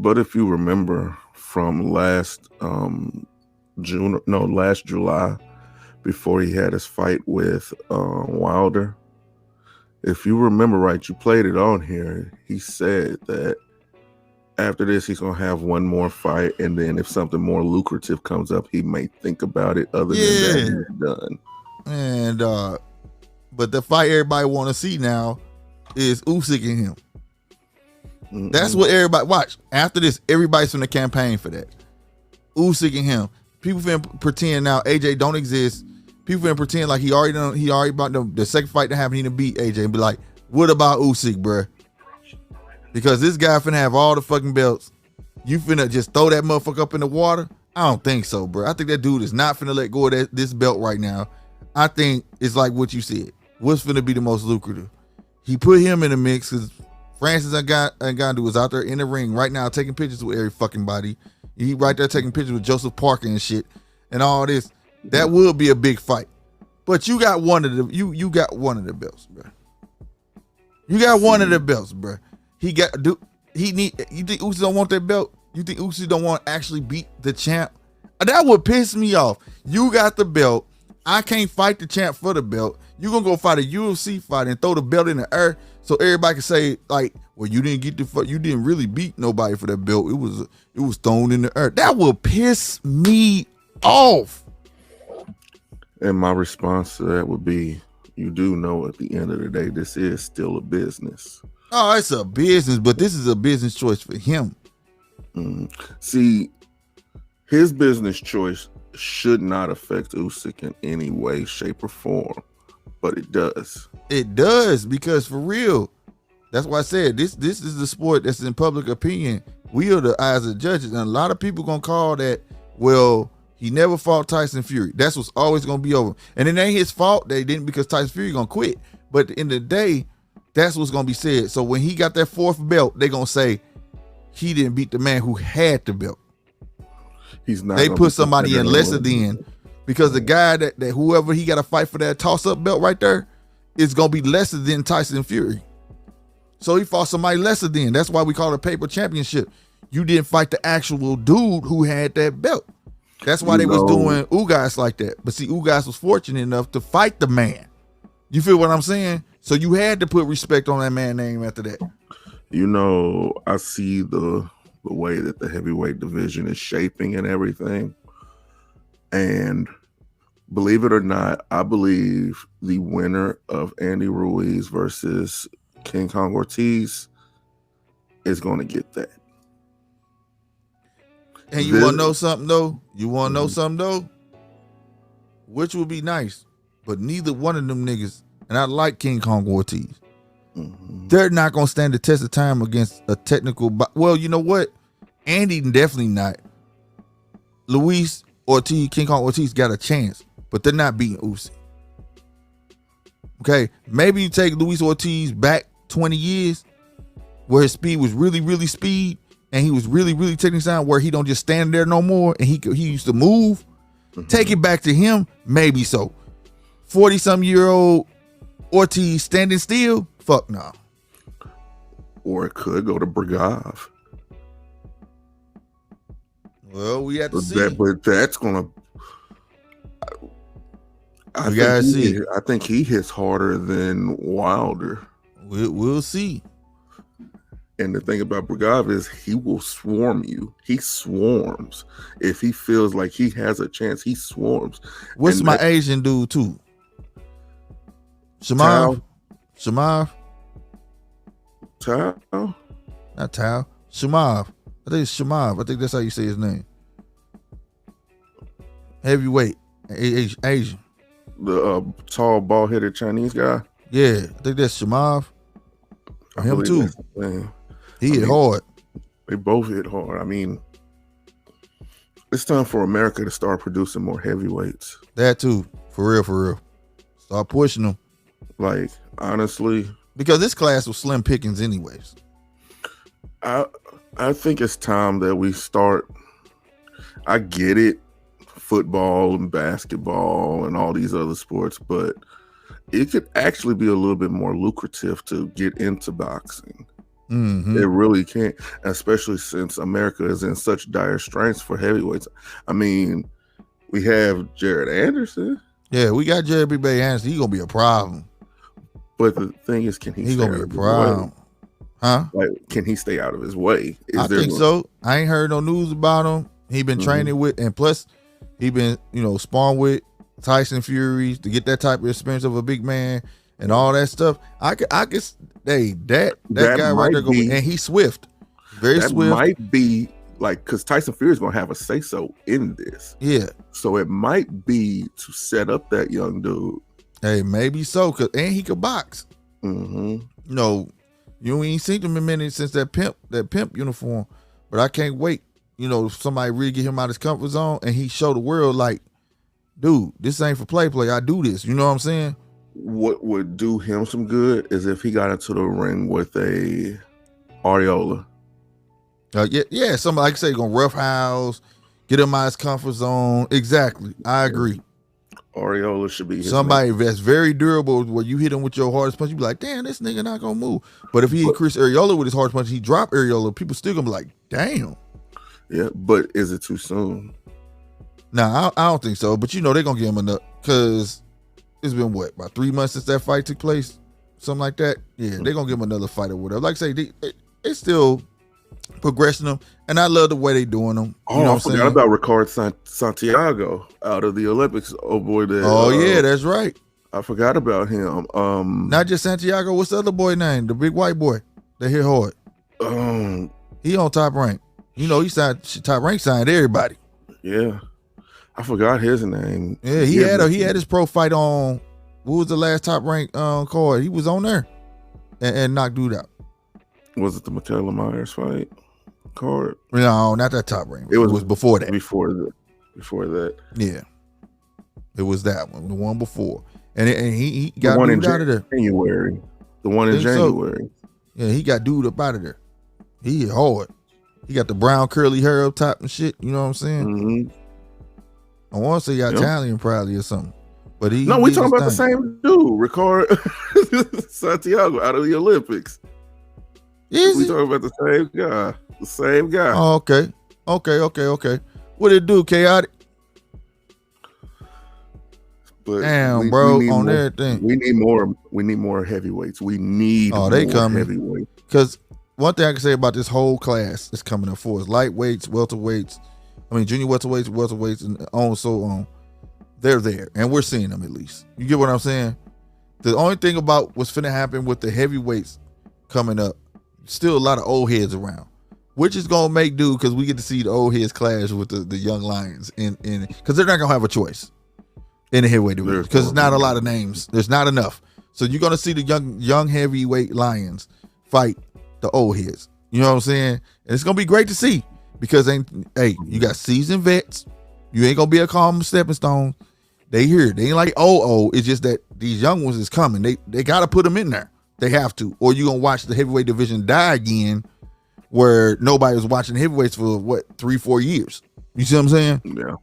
But if you remember from last last July, before he had his fight with Wilder, if you remember right, you played it on here. He said that after this, he's gonna have one more fight, and then if something more lucrative comes up, he may think about it. Other than that, he's done. And but the fight everybody want to see now is Usyk and him. Mm-hmm. That's what everybody watch. After this, everybody's from the campaign for that. Usyk and him. People finna pretend now AJ don't exist. People finna pretend like he already about the second fight to happen, he done beat AJ and be like, what about Usyk, bruh? Because this guy finna have all the fucking belts. You finna just throw that motherfucker up in the water? I don't think so, bro. I think that dude is not finna let go of this belt right now. I think it's like what you said. What's finna be the most lucrative? He put him in the mix because Francis Ngannou was out there in the ring right now taking pictures with every fucking body. He right there taking pictures with Joseph Parker and shit and all this. That will be a big fight. But you got one of the you got one of the belts, bro. You got one of the belts, bro. You think Usyk don't want that belt? You think Usyk don't want to actually beat the champ? That would piss me off. You got the belt. I can't fight the champ for the belt. You gonna go fight a UFC fight and throw the belt in the air so everybody can say like, well, you didn't really beat nobody for that belt. It was thrown in the air. That will piss me off. And my response to that would be, you do know at the end of the day, this is still a business. Oh, it's a business, but this is a business choice for him. See, his business choice should not affect Usyk in any way, shape, or form, but it does. It does, because for real, that's why I said this is the sport that's in public opinion. We are the eyes of the judges, and a lot of people gonna call that, well, he never fought Tyson Fury. That's what's always gonna be over. And it ain't his fault they didn't, because Tyson Fury gonna quit. But at the end of the day, that's what's gonna be said. So when he got that fourth belt, they gonna say he didn't beat the man who had the belt. He's not. They put somebody in lesser than, because the guy that whoever he got to fight for that toss-up belt right there is gonna be lesser than Tyson Fury. So he fought somebody lesser than. That's why we call it a paper championship. You didn't fight the actual dude who had that belt. That's why they was doing Ugas like that. But see, Ugas was fortunate enough to fight the man. You feel what I'm saying? So you had to put respect on that man's name after that. You know, I see the way that the heavyweight division is shaping and everything. And believe it or not, I believe the winner of Andy Ruiz versus King Kong Ortiz is going to get that. And you want to know something, though? Which would be nice, but neither one of them niggas, and I like King Kong Ortiz, they're not going to stand the test of time against a technical... Well, you know what? Andy definitely not. Luis Ortiz, King Kong Ortiz got a chance, but they're not beating Usyk. Okay? Maybe you take Luis Ortiz back 20 years where his speed was really, really speed, and he was really, really taking time where he don't just stand there no more, and he used to move. Take it back to him, maybe so. 40-some-year-old Ortiz standing still? Fuck no. Or it could go to Brigov. Well, we have to see. But that's gonna. I think he hits harder than Wilder. We'll see. And the thing about Brigov is he will swarm you. He swarms. If he feels like he has a chance, he swarms. What's my Asian dude too? Shamav? Tao? Not Tao. Shamav. I think it's Shamav. I think that's how you say his name. Heavyweight. Asian. The tall, bald-headed Chinese guy? Yeah. I think that's Shamav. Him too. He hit hard. They both hit hard. I mean, it's time for America to start producing more heavyweights. That too. For real. Start pushing them. Like, honestly. Because this class was slim pickings anyways. I think it's time that we start. I get it. Football and basketball and all these other sports, but it could actually be a little bit more lucrative to get into boxing. It really can't, especially since America is in such dire straits for heavyweights. I mean, we have Jared Anderson. Yeah, we got Jared B. Bay Anderson. He's gonna be a problem. But the thing is, can he He's stay gonna out be a of his problem. way? Huh? Like, can he stay out of his way? I think so. I ain't heard no news about him. He been training with, and plus, he been sparring with Tyson Fury to get that type of experience of a big man and all that stuff. I could, hey, that guy right there, and he's swift, very swift. That might be like, because Tyson Fury is gonna have a say so in this. Yeah. So it might be to set up that young dude. Hey, maybe so, and he could box. Mm-hmm. You ain't seen him in a minute since that pimp uniform, but I can't wait. Somebody really get him out of his comfort zone and he show the world like, dude, this ain't for play. I do this. You know what I'm saying? What would do him some good is if he got into the ring with a Ariola. Yeah. Somebody, like I say, gonna rough house, get him out of his comfort zone. Exactly. I agree. Ariola should be somebody that's very durable. Where you hit him with your hardest punch, you be like, damn, this nigga not gonna move. But if he hit Chris Ariola with his hardest punch, he drop Ariola, people still gonna be like, damn. Yeah, but is it too soon? Nah, I don't think so. But they're gonna give him enough, because it's been about 3 months since that fight took place, something like that. Yeah, they're gonna give him another fight or whatever. Like I say, they still progressing them, and I love the way they doing them. I forgot about Ricardo Santiago out of the Olympics. Oh boy, yeah, that's right. I forgot about him. Not just Santiago. What's the other boy name? The big white boy that hit hard. He on Top Rank. He signed Top Rank, signed everybody. Yeah, I forgot his name. Yeah, he had his pro fight on. What was the last Top Rank card? He was on there and knocked dude out. Was it the Michaela Myers fight card? No, not that Top Rank. It was before that. Before that. Yeah, it was that one, the one before, and he got dude out of there. January. The one in January. So. Yeah, he got dude up out of there. He hit hard. He got the brown curly hair up top and shit. You know what I'm saying? Mm-hmm. I want to say Italian probably or something. But we talking about the same dude, Ricardo Santiago out of the Olympics. We talking about the same guy. The same guy. Oh, okay. What did it do, Chaotic? But damn, bro, on everything. We need more heavyweights. We need more heavyweights. Because one thing I can say about this whole class that's coming up for is lightweights, welterweights, junior welterweights, and on so on. They're there, and we're seeing them at least. You get what I'm saying? The only thing about what's finna happen with the heavyweights coming up, still a lot of old heads around, which is gonna make do, because we get to see the old heads clash with the young lions in because they're not gonna have a choice in the heavyweight division, because there's not a lot of names. There's not enough. So you're gonna see the young heavyweight lions fight the old heads. You know what I'm saying? And it's gonna be great to see, because you got seasoned vets. You ain't gonna be a calm stepping stone. They here. They ain't like it's just that these young ones is coming. They gotta put them in there. They have to, or you're gonna watch the heavyweight division die again, where nobody was watching heavyweights for 3-4 years. You see what I'm saying? Yeah.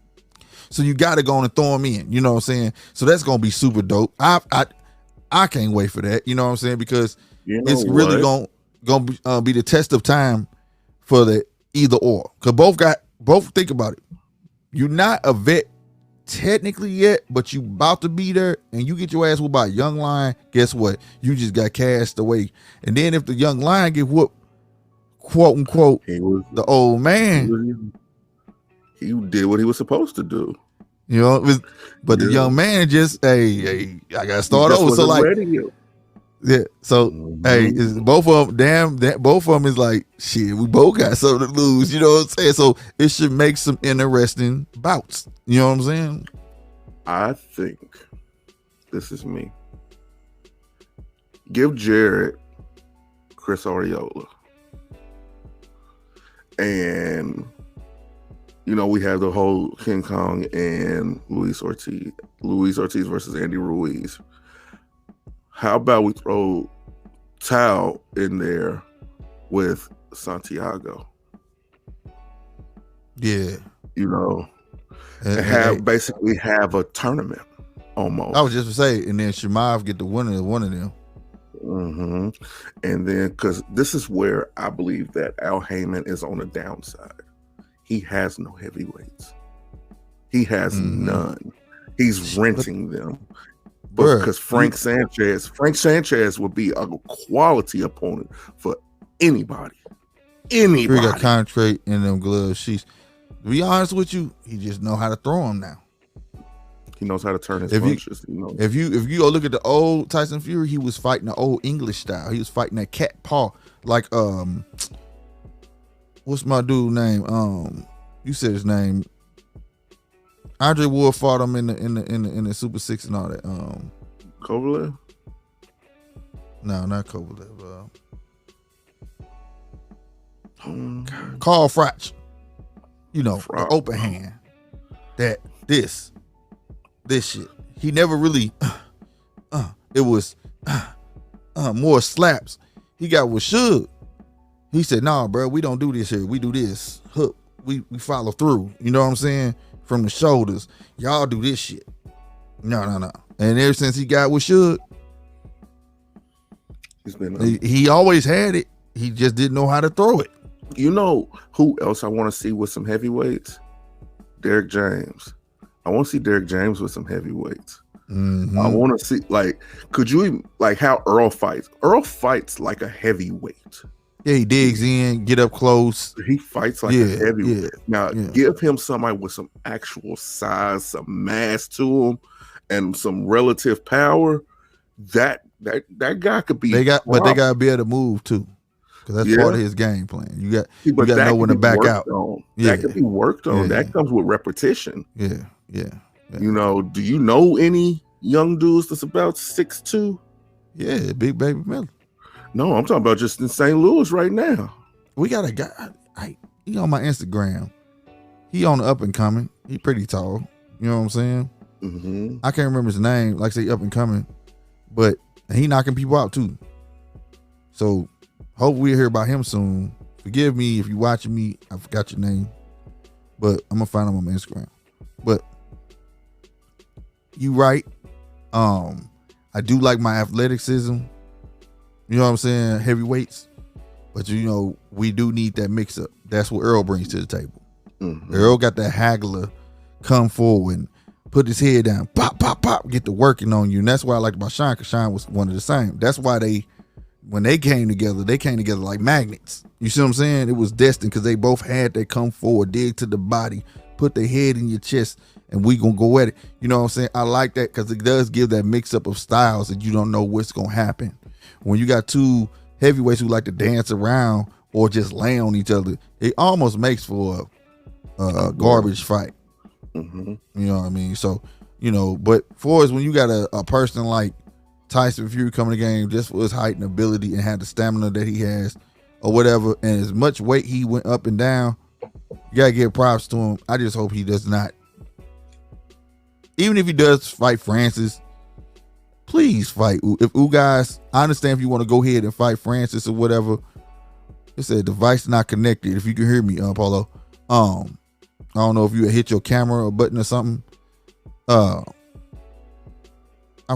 So you gotta go on and throw them in. You know what I'm saying? So that's gonna be super dope. I can't wait for that. You know what I'm saying? Because it's really gonna be the test of time for the either or. Because both think about it. You're not a vet technically yet, but you about to be there, and you get your ass whooped by a young lion. Guess what? You just got cast away. And then if the young lion get whooped, quote unquote, the old man, he did what he was supposed to do. But the young man just, I gotta start over. So like, yeah. So both of them, both of them is like, shit, we both got something to lose. You know what I'm saying? So it should make some interesting bouts. You know what I'm saying? I think, this is me, give Jared Chris Ariola, and we have the whole King Kong and Luis Ortiz versus Andy Ruiz. How about we throw Tao in there with Santiago? Yeah. And basically have a tournament almost. I was just to say, and then Shemaev get the winner of one of them. Mm-hmm. And then, because this is where I believe that Al Heyman is on the downside. He has no heavyweights. He has none. He's renting them. Because Frank Sanchez would be a quality opponent for anybody. He got contract in them gloves. To be honest with you, he just know how to throw them now. He knows how to turn his punches. If you go look at the old Tyson Fury, he was fighting the old English style. He was fighting that cat paw, like what's my dude name? You said his name. Andre Ward fought him in the Super Six and all that. Kovalev? No, not Kovalev. Carl Froch. You know, the open hand. This shit. He never really it was more slaps. He got with Suge. He said, "Nah, bro, we don't do this here. We do this. Hook. We follow through. You know what I'm saying? From the shoulders. Y'all do this shit." No. And ever since he got with Suge, he always had it. He just didn't know how to throw it. You know who else I want to see with some heavyweights? Derek James. I want to see Derek James with some heavyweights. I want to see, like, could you even, like, how Earl fights? Earl fights like a heavyweight. Yeah, he digs in, get up close. He fights like a heavyweight. Now, give him somebody with some actual size, some mass to him, and some relative power. That guy could be. But they gotta be able to move too, because that's part of his game plan. You got to know when to back out. That could be worked on. That comes with repetition. Yeah. You know, do you know any young dudes that's about 6'2"? Yeah, Big Baby Miller. No, I'm talking about just in St. Louis right now. We got a guy. He on my Instagram. He on the up and coming. He pretty tall. You know what I'm saying? Mm-hmm. I can't remember his name. Like I say, up and coming, but he knocking people out too. So hope we'll hear about him soon. Forgive me if you watching me. I forgot your name, but I'm gonna find him on my Instagram. But you right. I do like my athleticism. You know what I'm saying? Heavyweights. But you know, we do need that mix up. That's what Earl brings to the table. Mm-hmm. Earl got that haggler come forward and put his head down, pop, pop, pop, get to working on you. And that's why I liked about Sean, because Sean was one of the same. That's why when they came together like magnets. You see what I'm saying? It was destined because they both had that come forward, dig to the body, put their head in your chest, and we gonna go at it. You know what I'm saying? I like that because it does give that mix up of styles that you don't know what's gonna happen. When you got two heavyweights who like to dance around or just lay on each other, it almost makes for a garbage fight. Mm-hmm. You know what I mean? So, you know, but for us, when you got a person like Tyson Fury coming to the game just for his height and ability and had the stamina that he has or whatever, and as much weight he went up and down, you gotta give props to him. I just hope he does not. Even if he does fight Francis, please fight. If guys, I understand if you want to go ahead and fight Francis or whatever. It said device not connected. If you can hear me, Paulo. I don't know if you hit your camera or button or something. I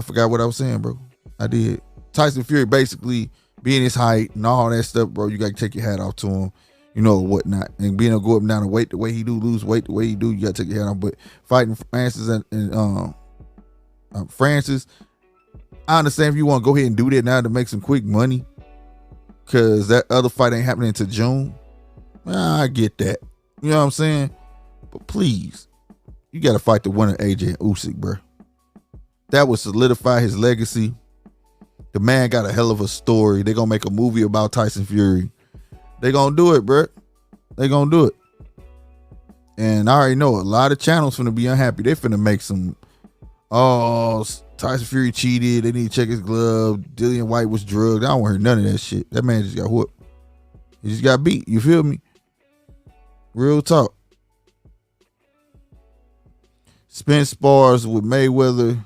forgot what I was saying, bro. I did. Tyson Fury basically being his height and all that stuff, bro. You got to take your hat off to him, you know, whatnot. And being able to go up and down and weight the way he do, lose weight the way he do, you got to take your hat off. But fighting Francis and Francis, I understand if you want to go ahead and do that now to make some quick money, because that other fight ain't happening until June. I get that. You know what I'm saying? But please, you got to fight the winner, AJ and Usyk, bro. That would solidify his legacy. The man got a hell of a story. They're going to make a movie about Tyson Fury. They're going to do it, bro. They're going to do it. And I already know a lot of channels finna be unhappy. They finna make some, Tyson Fury cheated. They need to check his glove. Dillian White was drugged. I don't want to hear none of that shit. That man just got whooped. He just got beat. You feel me? Real talk. Spence spars with Mayweather,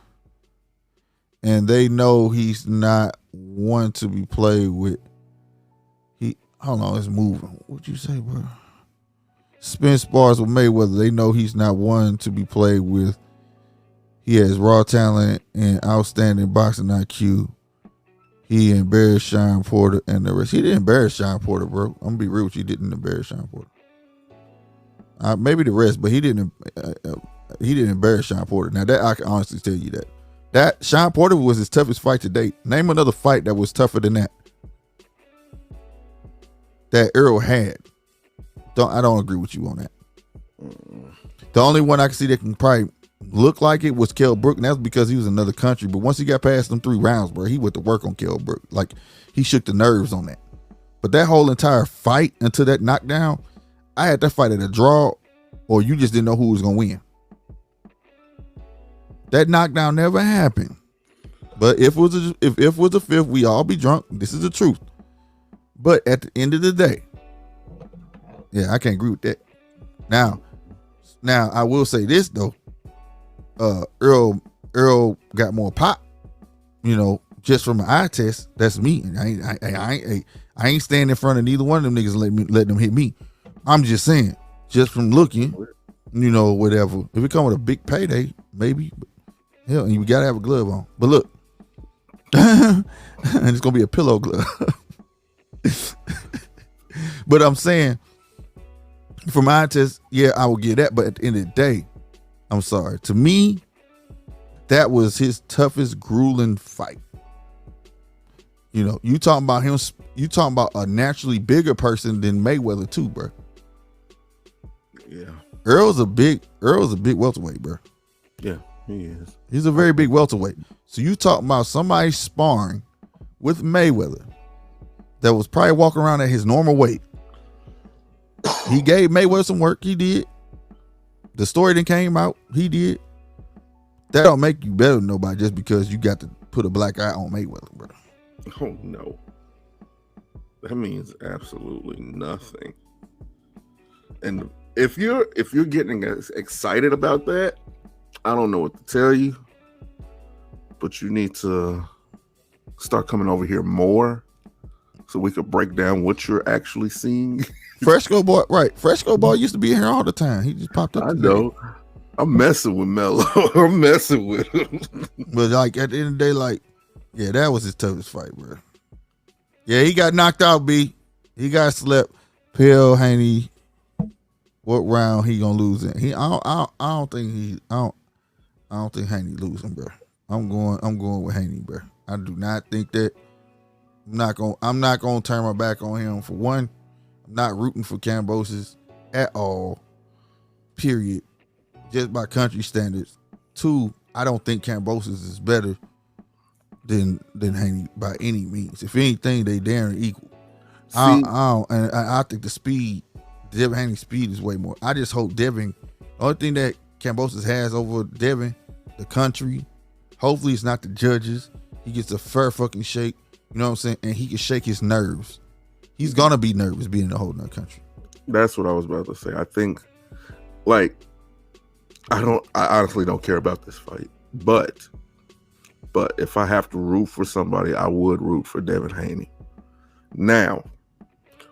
and they know he's not one to be played with. Hold on, it's moving. What'd you say, bro? Spence spars with Mayweather. They know he's not one to be played with. He has raw talent and outstanding boxing IQ. He embarrassed Sean Porter and the rest. He didn't embarrass Sean Porter, bro. I'm gonna be real with you. He didn't embarrass Sean Porter. Maybe the rest, but he didn't. He didn't embarrass Sean Porter. Now that I can honestly tell you that Sean Porter was his toughest fight to date. Name another fight that was tougher than that Earl had. I don't agree with you on that. The only one I can see that can probably look like it was Kell Brook, and that's because he was in another country. But once he got past them 3 rounds, bro, he went to work on Kell Brook. Like, he shook the nerves on that. But that whole entire fight until that knockdown, I had that fight at a draw, or you just didn't know who was gonna win. That knockdown never happened. But if it was a fifth, we all be drunk. This is the truth. But at the end of the day, yeah, I can't agree with that. Now I will say this though. Earl got more pop, just from an eye test. That's me. I ain't standing in front of neither one of them niggas and let them hit me. I'm just saying, just from looking, whatever. If it come with a big payday, maybe. Hell, and you gotta have a glove on. But look, and it's gonna be a pillow glove. But I'm saying, for my test, yeah, I will get that. But at the end of the day, I'm sorry. To me, that was his toughest, grueling fight. You talking about him? You talking about a naturally bigger person than Mayweather too, bro. Yeah. Earl's a big welterweight, bro. Yeah, he is. He's a very big welterweight. So you talking about somebody sparring with Mayweather that was probably walking around at his normal weight. He gave Mayweather some work. He did. The story that came out, he did. That don't make you better than nobody just because you got to put a black eye on Mayweather, bro. Oh no. That means absolutely nothing. And if you're getting excited about that, I don't know what to tell you. But you need to start coming over here more so we could break down what you're actually seeing. Fresco boy, right? Fresco boy used to be here all the time. He just popped up. I know. I'm messing with Melo. I'm messing with him. But like at the end of the day, like, yeah, that was his toughest fight, bro. Yeah, he got knocked out. B. He got slept. Pill Haney. What round he gonna lose in? I don't think Haney losing, bro. I'm going with Haney, bro. I do not think that. I'm not gonna turn my back on him. For one, I'm not rooting for Kambosos at all. Period. Just by country standards. 2, I don't think Kambosos is better than Haney by any means. If anything, they damn equal. I think the speed, Devin Haney's speed is way more. I just hope Devin, the only thing that Kambosos has over Devin, the country, hopefully it's not the judges. He gets a fair fucking shake, you know what I'm saying? And he can shake his nerves. He's gonna be nervous being in a whole nother country. That's what I was about to say. I think, like, I honestly don't care about this fight. But if I have to root for somebody, I would root for Devin Haney. Now,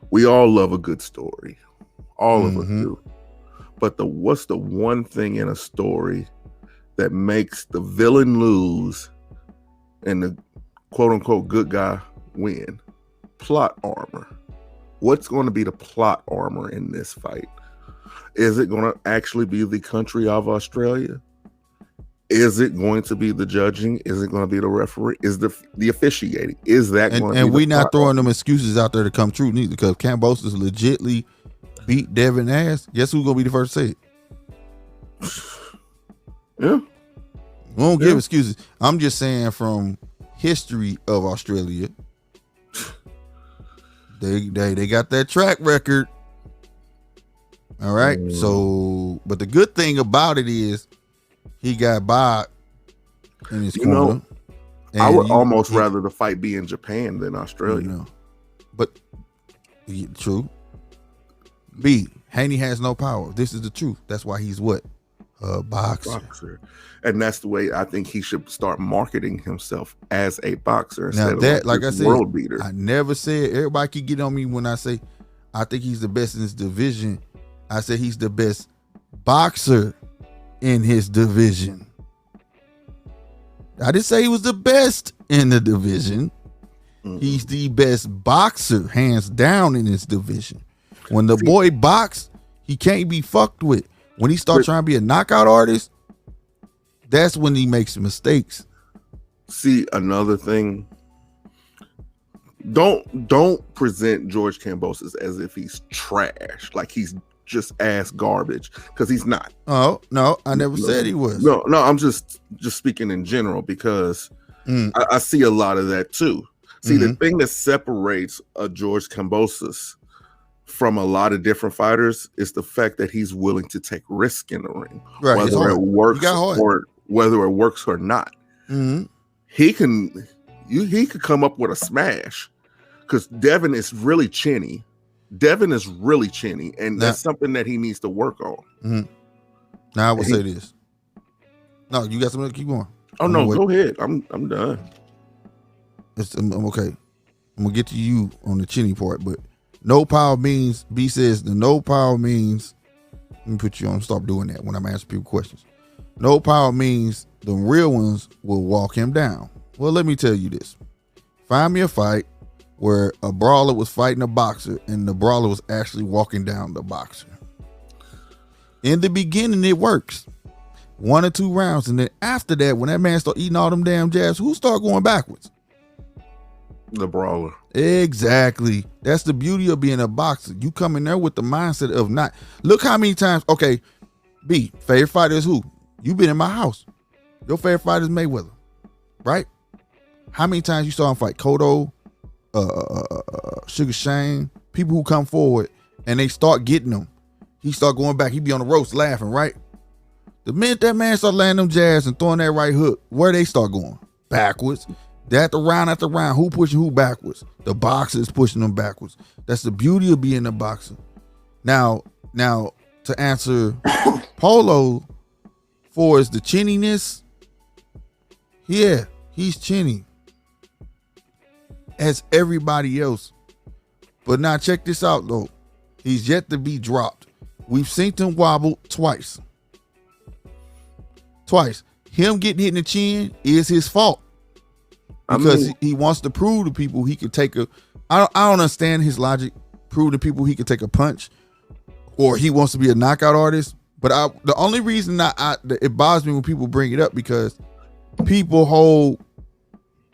we all love a good story. All of us do. But what's the one thing in a story that makes the villain lose and the quote unquote good guy win? Plot armor. What's going to be the plot armor in this fight? Is it going to actually be the country of Australia? Is it going to be the judging? Is it going to be the referee? Is the officiating? Is that going to be? And we not throwing them excuses out there to come true neither, because Kambosos legitly beat Devin ass. Guess who's gonna be the first to say it? Yeah. We don't give excuses. I'm just saying from history of Australia, they got that track record. All right. So, but the good thing about it is he got Bob in his corner. I would almost rather the fight be in Japan than Australia. But true. B, Haney has no power. This is the truth. That's why he's what? A boxer. And that's the way I think he should start marketing himself as a boxer. Now that, like I said, world beater. I never said, everybody can get on me when I say I think he's the best in his division. I said he's the best boxer in his division. I didn't say he was the best in the division. He's the best boxer, hands down, in this division. When the boy box, he can't be fucked with. When he starts trying to be a knockout artist, that's when he makes mistakes. See, another thing. Don't present George Kambosos as if he's trash, like he's just ass garbage, because he's not. Oh no, I never said he was. No, I'm just speaking in general, because I see a lot of that too. See, the thing that separates a George Kambosos from a lot of different fighters is the fact that he's willing to take risk in the ring, right? Whether it works or not. He could come up with a smash, because Devin is really chinny. And that's something that he needs to work on. Now I will say this. No, you got something to keep going. Oh no, go ahead. I'm done. I'm okay. I'm gonna get to you on the chinny part, but no power means, B says the no power means, let me put you on, stop doing that when I'm asking people questions. No power means the real ones will walk him down. Well, let me tell you this. Find me a fight where a brawler was fighting a boxer and the brawler was actually walking down the boxer. In the beginning, it works. 1 or 2 rounds. And then after that, when that man start eating all them damn jabs, who start going backwards? The brawler. Exactly. That's the beauty of being a boxer. You come in there with the mindset of not. Look how many times. Okay, B, favorite fighter is who? You been in my house. Your favorite fighter is Mayweather, right? How many times you saw him fight Cotto, Sugar Shane, people who come forward and they start getting them. He start going back. He be on the ropes laughing, right? The minute that man start landing them jabs and throwing that right hook, where they start going? Backwards. That the round after round, who pushing who backwards? The boxer is pushing them backwards. That's the beauty of being a boxer. Now to answer Polo for is the chinniness. Yeah, he's chinny as everybody else. But now check this out though. He's yet to be dropped. We've seen him wobble twice. Him getting hit in the chin is his fault. Because he wants to prove to people he could take a. I don't understand his logic. Prove to people he could take a punch, or he wants to be a knockout artist. But the only reason it bothers me when people bring it up, because people hold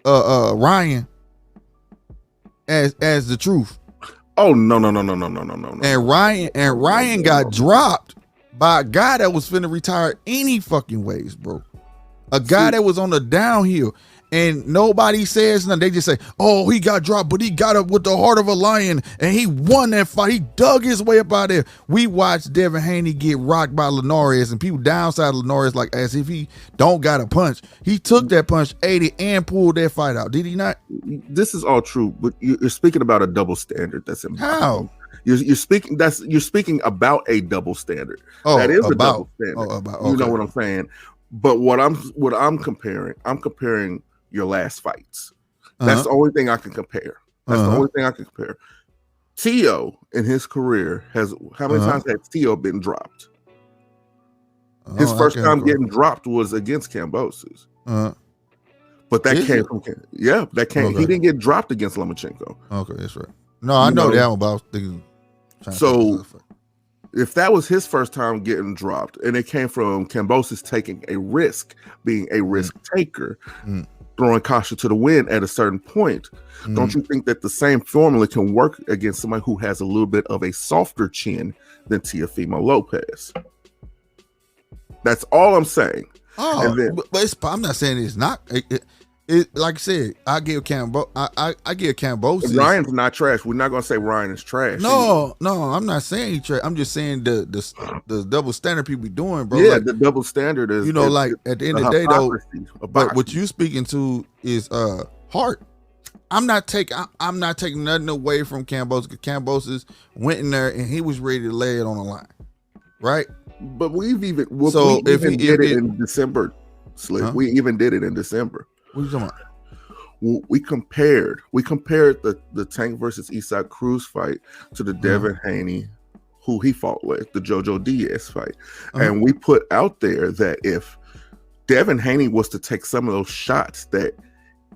Ryan as the truth. Oh no. And Ryan got dropped by a guy that was finna retire any fucking ways, bro. A guy that was on the downhill. And nobody says nothing. They just say, oh, he got dropped, but he got up with the heart of a lion and he won that fight. He dug his way up out there. We watched Devin Haney get rocked by Linares, and people downside Linares like as if he don't got a punch. He took that punch, ate it, and pulled that fight out. Did he not? This is all true, but you're speaking about a double standard. That's how you're speaking about a double standard. Oh, that is a double standard. Okay. You know what I'm saying? But what I'm comparing your last fights. That's the only thing I can compare. The only thing I can compare. Tio in his career has how many times has Tio been dropped? His first time getting dropped was against Kambosos. But that came from that came. Okay. He didn't get dropped against Lomachenko. Okay, that's right. No, I know that one, but I was thinking. So if that was his first time getting dropped, and it came from Kambosos taking a risk, being a risk taker, throwing caution to the wind at a certain point, don't you think that the same formula can work against somebody who has a little bit of a softer chin than Teofimo Lopez? That's all I'm saying. But I'm not saying it's not. It like I said, I give Kambosos. Ryan's not trash. We're not gonna say Ryan is trash. No, I'm not saying he's trash. I'm just saying the double standard people be doing, bro. Yeah, like, the double standard is like at the end of the day though. But what you speaking to is heart. I'm not taking nothing away from Kambosos, because Kambosos went in there and he was ready to lay it on the line, right? But we did it in December, Slick. We even did it in December. What are you talking about? We compared the Tank versus Isaac Cruz fight to the Devin Haney, who he fought with, the Jojo Diaz fight. And we put out there that if Devin Haney was to take some of those shots that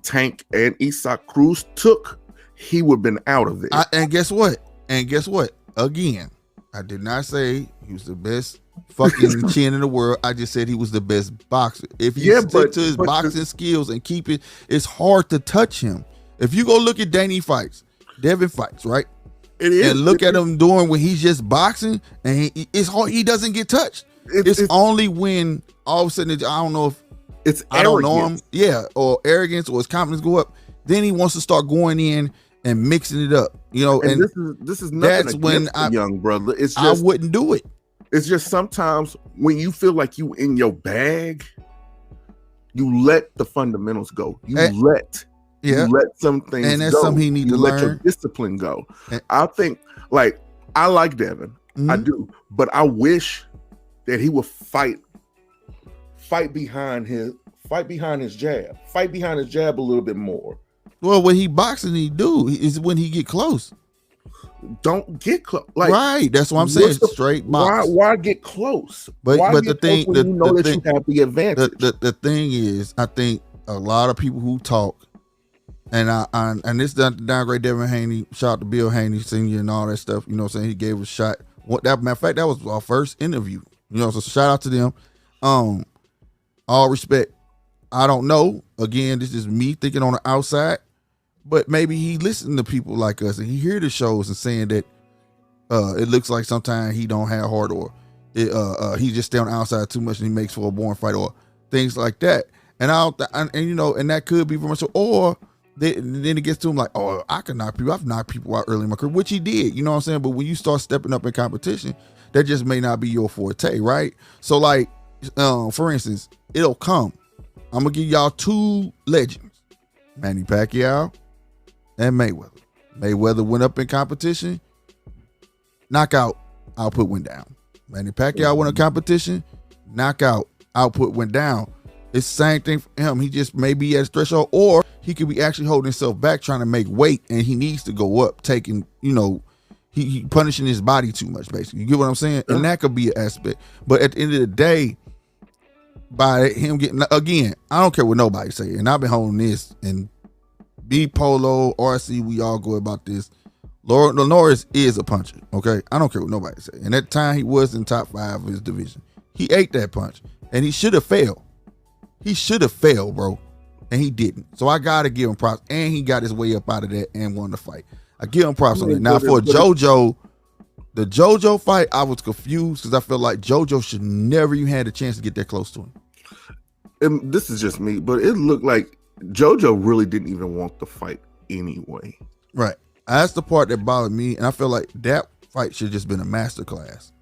Tank and Isak Cruz took, he would have been out of there. And guess what? Again, I did not say he was the best fucking chin in the world. I just said he was the best boxer. If he stick to his boxing skills and keep it, it's hard to touch him. If you go look at Devin fights, right? It is. And look at him doing when he's just boxing, and it's hard. He doesn't get touched. It's only when all of a sudden, I don't know if it's I don't know him, or arrogance or his confidence go up. Then he wants to start going in and mixing it up, And this is nothing that's when the young brother. It's just I wouldn't do it. It's just sometimes when you feel like you in your bag, you let the fundamentals go. You let some things go. And that's something he needs to learn. Let your discipline go. I think, I like Devin. I do. But I wish that he would fight behind his jab. Fight behind his jab a little bit more. Well, when he boxing, he do is when he get close. Don't get close. Right, that's what I'm saying. Straight box. Why get close? But the thing, you know that you have the advantage. The thing is, I think a lot of people who talk, and this doesn't downgrade Devin Haney. Shout out to Bill Haney Sr. and all that stuff. You know what I'm saying? He gave us a shot. Matter of fact, that was our first interview. So shout out to them. All respect. I don't know. Again, this is me thinking on the outside. But maybe he listened to people like us and he hear the shows and saying that it looks like sometimes he don't have heart, or he just stay on the outside too much and he makes for a boring fight, or things like that. And and that could be very much so. Or then it gets to him like, oh, I can knock people. I've knocked people out early in my career, which he did. You know what I'm saying? But when you start stepping up in competition, that just may not be your forte, right? So for instance, it'll come. I'm gonna give y'all two legends, Manny Pacquiao and Mayweather. Mayweather went up in competition, knockout, output went down. Manny Pacquiao went in competition, knockout, output went down. It's the same thing for him. He just may be at his threshold, or he could be actually holding himself back, trying to make weight, and he needs to go up, taking, he punishing his body too much, basically. You get what I'm saying? And that could be an aspect. But at the end of the day, by him getting, again, I don't care what nobody say, and I've been holding this, and B Polo, RC, we all go about this. Norris is a puncher, okay? I don't care what nobody say. And at the time, he was in top 5 of his division. He ate that punch, and he should have failed. He should have failed, bro, and he didn't. So I got to give him props, and he got his way up out of that and won the fight. I give him props on that. Now, for JoJo, the JoJo fight, I was confused because I felt like JoJo should never even had a chance to get that close to him. And this is just me, but it looked like JoJo really didn't even want the fight anyway. Right. That's the part that bothered me, and I feel like that fight should have just been a masterclass.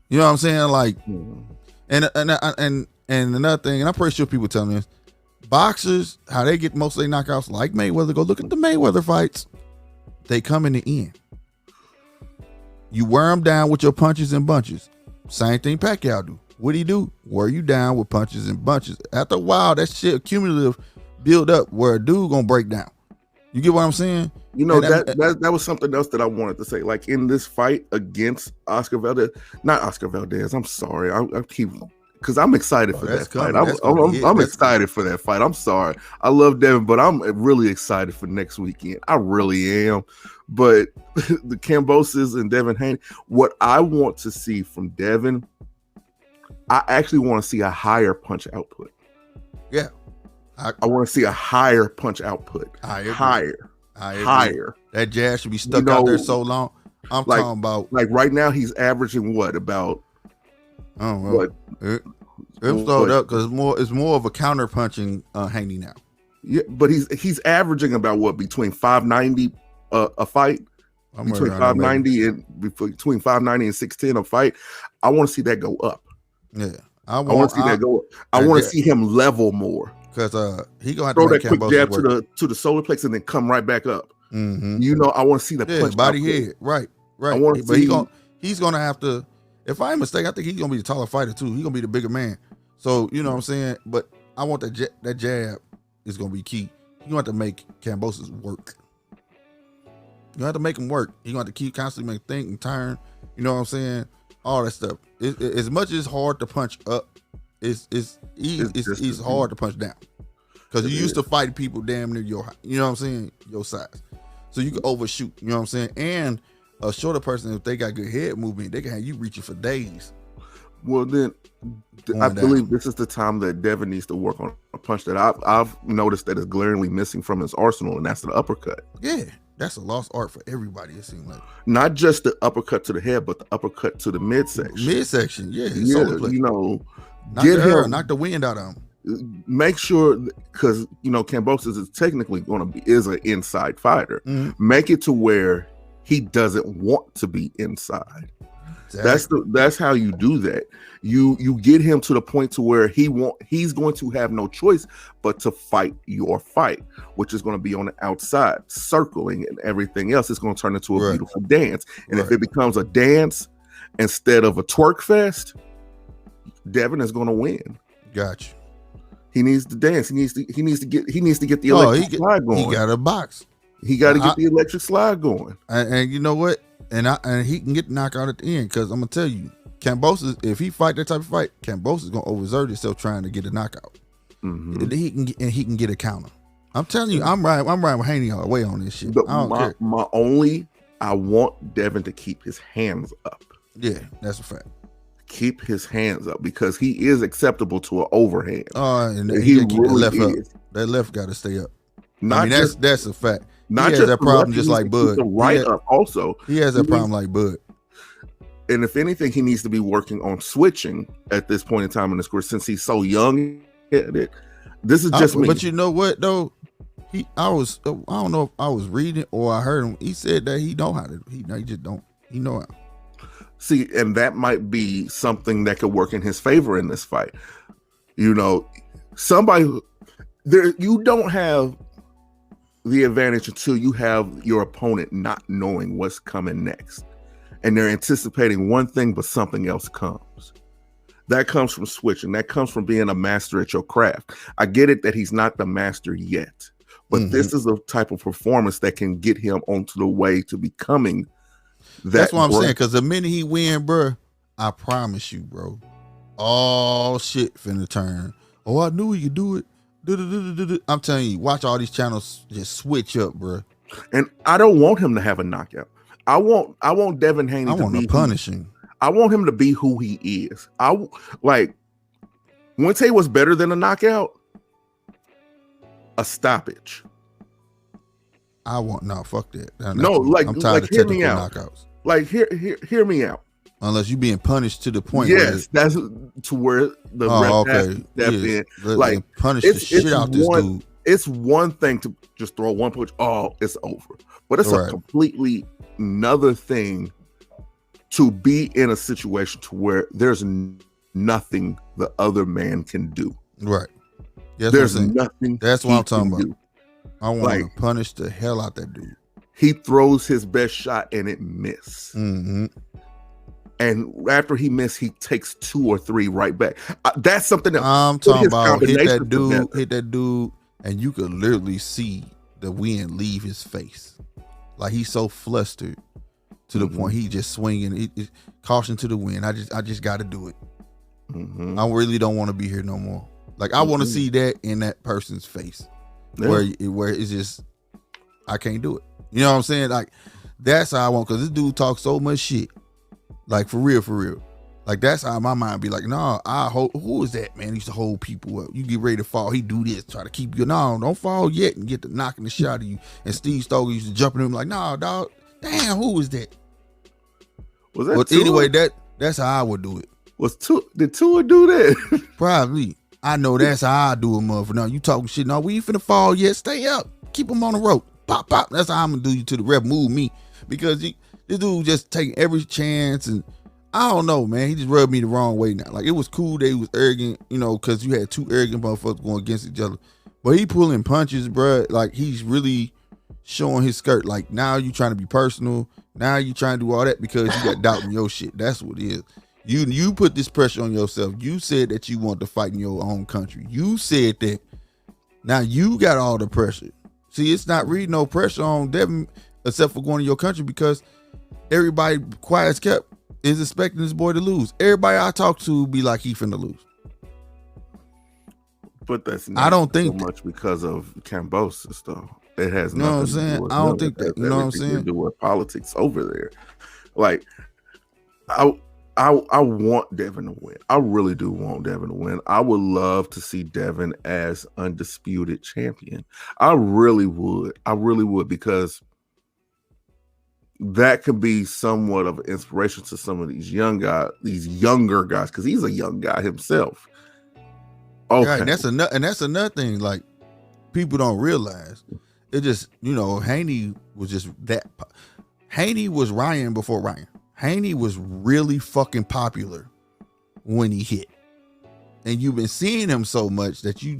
You know what I'm saying? And another thing, and I'm pretty sure people tell me this, boxers, how they get most of their knockouts, like Mayweather, go look at the Mayweather fights. They come in the end. You wear them down with your punches and bunches. Same thing Pacquiao do. What do he do? Wear you down with punches and bunches. After a while, that shit cumulative build up where a dude gonna break down. You get what I'm saying? That was something else that I wanted to say. Like in this fight against not Oscar Valdez. I'm sorry. I keep, because I'm excited for that fight. I'm excited for that fight. I'm sorry. I love Devin, but I'm really excited for next weekend. I really am. But the Camboses and Devin Haney, what I want to see from Devin, I actually want to see a higher punch output. Yeah. I want to see a higher punch output. Higher. That jab should be stuck out there so long. I'm talking about, like right now he's averaging what about? I don't know. It's slowed up because it's more of a counter punching Haney now. Yeah, but he's averaging about what, between 590 a fight, between 590 and between 590 and 610 a fight. I want to see that go up. Yeah, I want to see that go up. I want to see him level more. Because he gonna have throw to make that quick jab to the solar plex and then come right back up. Mm-hmm. I want to see the punch body head. Right. I want to see. He's gonna have to. If I'm mistaken, I think he's gonna be the taller fighter too. He's gonna be the bigger man. So you know what I'm saying. But I want that jab is gonna be key. You gonna have to make Cambosis work. You have to make him work. You gonna have to keep constantly think and turn. You know what I'm saying. All that stuff. As much as it's hard to punch up, it's hard to punch down. Because you used to fight people damn near your, you know what I'm saying, your size. So you can overshoot, you know what I'm saying? And a shorter person, if they got good head movement, they can have you reaching for days. Well, then I believe this is the time that Devin needs to work on a punch that I've noticed that is glaringly missing from his arsenal, and that's the uppercut. Yeah, that's a lost art for everybody, it seems like. Not just the uppercut to the head, but the uppercut to the midsection. Midsection, yeah. You know, knock the wind out of him. Make sure, because you know Kambosos is technically is an inside fighter. Mm-hmm. Make it to where he doesn't want to be inside. Exactly. That's how you do that. You get him to the point to where he's going to have no choice but to fight your fight, which is going to be on the outside, circling and everything else. It's going to turn into a beautiful dance. And if it becomes a dance instead of a twerk fest, Devin is going to win. Gotcha. He needs to dance. He needs to get the electric slide going. He got a box. He got to get the electric slide going. And you know what? And he can get the knockout at the end, because I'm gonna tell you, Kambosos, if he fight that type of fight, Kambosos is gonna overexert himself trying to get a knockout. Mm-hmm. He can get a counter. I'm telling you, I'm riding with Haney all the way on this shit. But I want Devin to keep his hands up. Yeah, that's a fact. Keep his hands up, because he is acceptable to an overhand. And he really keep the left up. That left got to stay up. That's a fact. Not he has that problem just like Bud. The right up also. He has that problem like Bud. And if anything, he needs to be working on switching at this point in time in his career, since he's so young at it. This is just me. But you know what though? I don't know if I was reading or I heard him. He said that he know how to. He just don't. He know how. See, and that might be something that could work in his favor in this fight. You know, you don't have the advantage until you have your opponent not knowing what's coming next, and they're anticipating one thing but something else comes. That comes from switching. That comes from being a master at your craft. I get it that he's not the master yet, but this is a type of performance that can get him onto the way to becoming that. That's what I'm saying, because the minute he win, bro, I promise you, bro, all shit finna turn. Oh, I knew he could do it. I'm telling you, watch all these channels just switch up, bro. And I don't want him to have a knockout. I want Devin Haney to be punishing. I want him to be who he is. Wente was better than a knockout. A stoppage. Fuck that. I'm tired of technical knockouts. Like hear me out. Unless you being punished to the point. Yes, that's to where the ref has to step in. Like punish the shit out this dude. It's one thing to just throw one punch. Oh, it's over. But it's a completely another thing to be in a situation to where there's nothing the other man can do. Right. There's nothing. That's what I'm talking about. I want to punish the hell out that dude. He throws his best shot and it misses. Mm-hmm. And after he missed, he takes 2 or 3 right back. That's something that I'm talking about. Hit that dude, and you could literally see the wind leave his face. Like he's so flustered to the point he just swinging. Caution to the wind. I just got to do it. Mm-hmm. I really don't want to be here no more. Like I want to see that in that person's face, where it's just I can't do it. You know what I'm saying? Like that's how I want, because this dude talks so much shit. Like for real. Like that's how my mind be like, no, who is that man? He used to hold people up. You get ready to fall, he do this, try to keep you. No, don't fall yet, and get to knocking the shot of you. And Steve Stoker used to jump in him like, nah, dog, damn, who was that? Was that? But anyway, that's how I would do it. Did Tua do that? Probably. I know that's how I do it, motherfucker. Now you talking shit. No, we ain't finna fall yet. Stay up. Keep him on the rope. Pop. That's how I'm gonna do you to the ref. Move me, because this dude just taking every chance, and I don't know, man. He just rubbed me the wrong way now. Like it was cool that he was arrogant, you know, because you had 2 arrogant motherfuckers going against each other. But he pulling punches, bro. Like he's really showing his skirt. Like now you trying to be personal. Now you trying to do all that because you got doubt in your shit. That's what it is. You put this pressure on yourself. You said that you want to fight in your own country. You said that. Now you got all the pressure. See, it's not really no pressure on Devin except for going to your country, because everybody quiet as kept is expecting this boy to lose. Everybody I talk to be like he finna lose. But that's I not don't so think that. much because of Cambosis, though. It has You know what I'm nothing to saying? do with I don't him. It think that. has You know what I'm everything to saying? do with politics over there. Like, I, I want Devin to win. I really do want Devin to win. I would love to see Devin as undisputed champion. I really would. I really would, because that could be somewhat of an inspiration to some of these younger guys, because he's a young guy himself. Okay. Yeah, and that's another thing. Like, people don't realize. It just, Haney was just that. Haney was Ryan before Ryan. Haney was really fucking popular when he hit, and you've been seeing him so much that you